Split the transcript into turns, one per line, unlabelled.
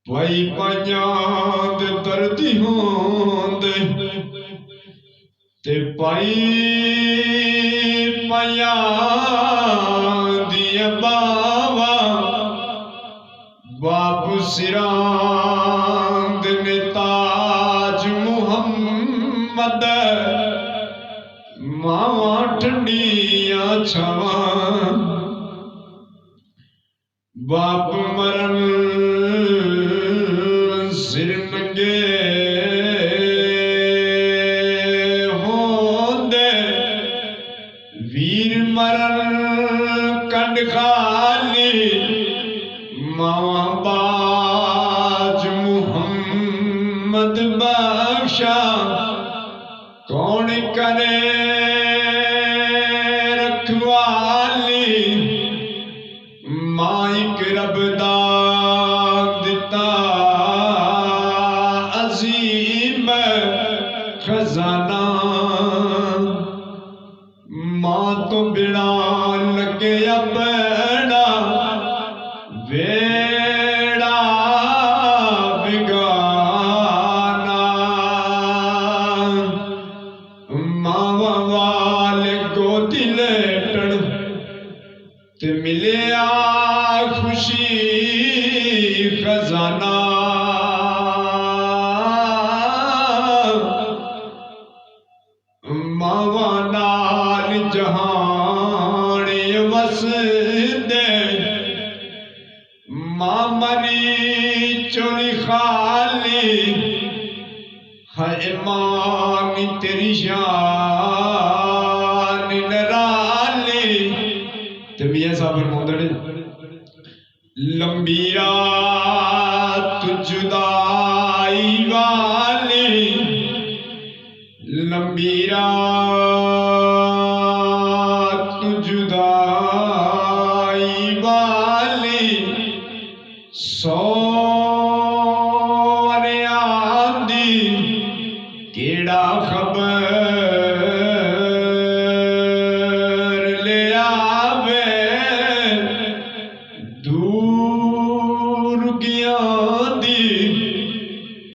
पाई पाइयां दे दर्दी होंदे ते पाई पाइयां दिया बावा बाबू सिरांद ने ताज मुहम्मद मावा ठंडिया छवा बाप मरन सिर नंगे होंदे वीर मरन कंड खाली मावा बाज मुहम्मद बख्शा कौन करे रखवाली माइक रब दा दिता अजीम खजाना मां तो बिना लगे अपना वेड़ा बिगाना मावा वाले गोदी लेटन ते मिलिया खुशी खजाना मावा नाल जहान वसदे मां मरी चोरी खाली है मां तेरी शान निराली ते मियां साहब फरमाते ने लंबी रात जुदाई वाली लंबी रात